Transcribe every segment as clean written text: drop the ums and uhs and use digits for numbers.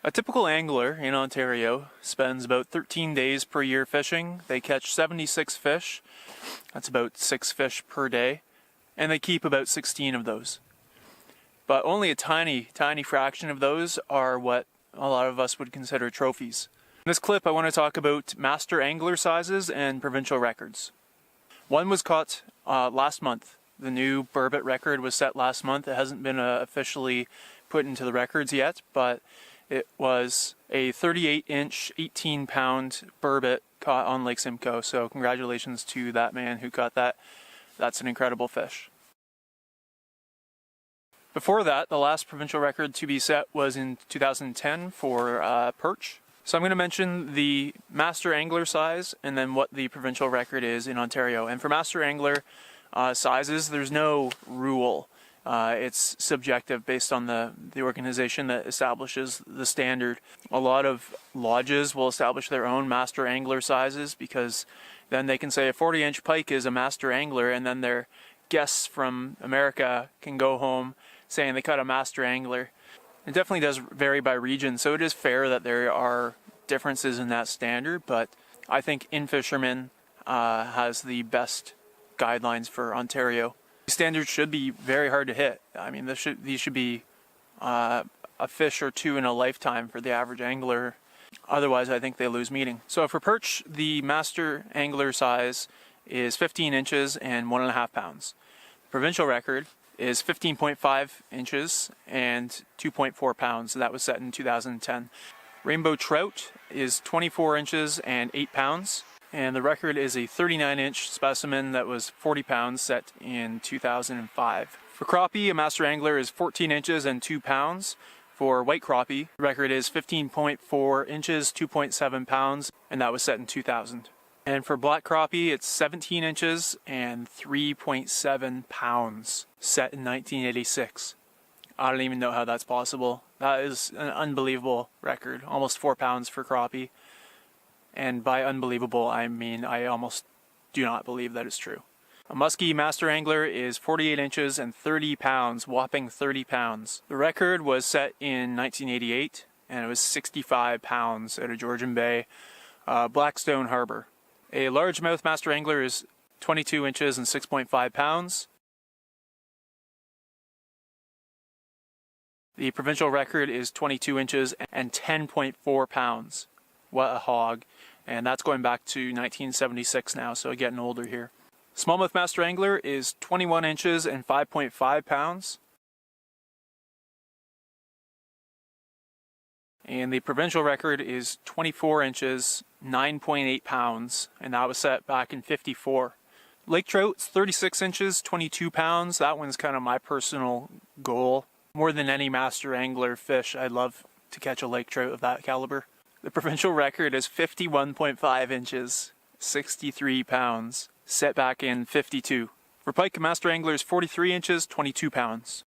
A typical angler in Ontario spends about 13 days per year fishing. They catch 76 fish. That's about 6 fish per day. And they keep about 16 of those. But only a tiny fraction of those are what a lot of us would consider trophies. In this clip, I want to talk about master angler sizes and provincial records. One was caught last month. The new burbot record was set last month. It hasn't been officially put into the records yet, but it was a 38-inch, 18-pound burbot caught on Lake Simcoe. So congratulations to that man who caught that. That's an incredible fish. Before that, the last provincial record to be set was in 2010 for perch. So I'm going to mention the master angler size and then what the provincial record is in Ontario. And for master angler sizes, there's no rule. It's subjective based on the organization that establishes the standard. A lot of lodges will establish their own master angler sizes because then they can say a 40-inch pike is a master angler, and then their guests from America can go home saying they caught a master angler. It definitely does vary by region, so it is fair that there are differences in that standard, but I think InFisherman has the best guidelines for Ontario. Standards should be very hard to hit. I mean, these should be a fish or two in a lifetime for the average angler. Otherwise, I think they lose meaning. So for perch, the master angler size is 15 inches and 1.5 pounds. The provincial record is 15.5 inches and 2.4 pounds. That was set in 2010. Rainbow trout is 24 inches and 8 pounds. And the record is a 39-inch specimen that was 40 pounds, set in 2005. For crappie, a master angler is 14 inches and 2 pounds. For white crappie, the record is 15.4 inches, 2.7 pounds, and that was set in 2000. And for black crappie, it's 17 inches and 3.7 pounds, set in 1986. I don't even know how that's possible. That is an unbelievable record, almost 4 pounds for crappie. And by unbelievable, I mean I almost do not believe that it's true. A muskie master angler is 48 inches and 30 pounds, whopping 30 pounds. The record was set in 1988, and it was 65 pounds out of Georgian Bay, Blackstone Harbor. A largemouth master angler is 22 inches and 6.5 pounds. The provincial record is 22 inches and 10.4 pounds. What a hog. And that's going back to 1976 now, so getting older here. Smallmouth master angler is 21 inches and 5.5 pounds. And the provincial record is 24 inches, 9.8 pounds, and that was set back in 54. Lake trout's 36 inches, 22 pounds. That one's kind of my personal goal. More than any master angler fish, I'd love to catch a lake trout of that caliber. The provincial record is 51.5 inches, 63 pounds, set back in 52. For pike, a master angler is 43 inches, 22 pounds.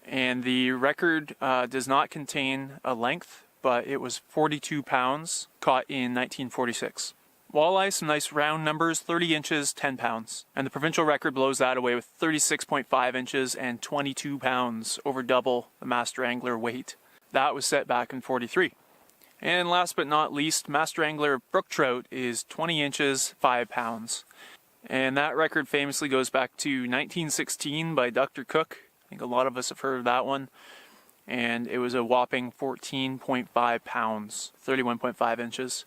And the record does not contain a length, but it was 42 pounds, caught in 1946. Walleye, some nice round numbers, 30 inches, 10 pounds. And the provincial record blows that away with 36.5 inches and 22 pounds, over double the master angler weight. That was set back in 43. And last but not least, master angler brook trout is 20 inches, 5 pounds. And that record famously goes back to 1916 by Dr. Cook. I think a lot of us have heard of that one. And it was a whopping 14.5 pounds, 31.5 inches.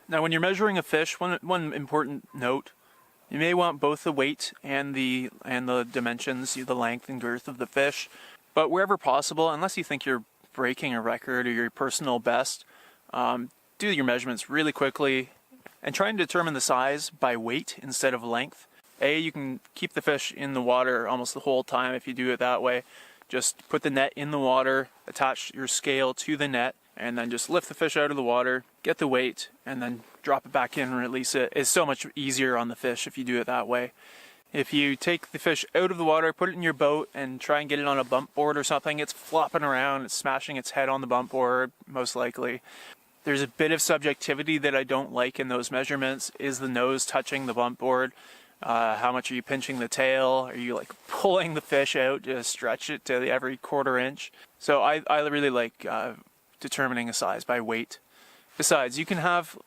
Now when you're measuring a fish, one important note, you may want both the weight and the dimensions, the length and girth of the fish. But wherever possible, unless you think you're breaking a record or your personal best, do your measurements really quickly and try and determine the size by weight instead of length. You can keep the fish in the water almost the whole time if you do it that way. Just put the net in the water, attach your scale to the net, and then just lift the fish out of the water, get the weight, and then drop it back in and release it. It's so much easier on the fish if you do it that way. If you take the fish out of the water, put it in your boat, and try and get it on a bump board or something, it's flopping around, it's smashing its head on the bump board, most likely. There's a bit of subjectivity that I don't like in those measurements. Is the nose touching the bump board? How much are you pinching the tail? Are you like pulling the fish out to stretch it to every quarter inch? So I really like determining a size by weight. Besides, you can have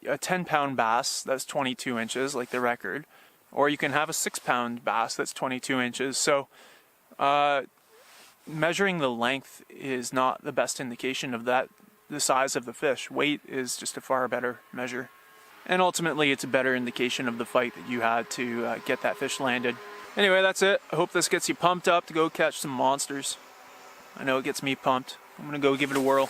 a 10-pound bass that's 22 inches, like the record, or you can have a 6-pound bass that's 22 inches. So measuring the length is not the best indication of the size of the fish. Weight is just a far better measure. And ultimately, it's a better indication of the fight that you had to get that fish landed. Anyway, that's it. I hope this gets you pumped up to go catch some monsters. I know it gets me pumped. I'm gonna go give it a whirl.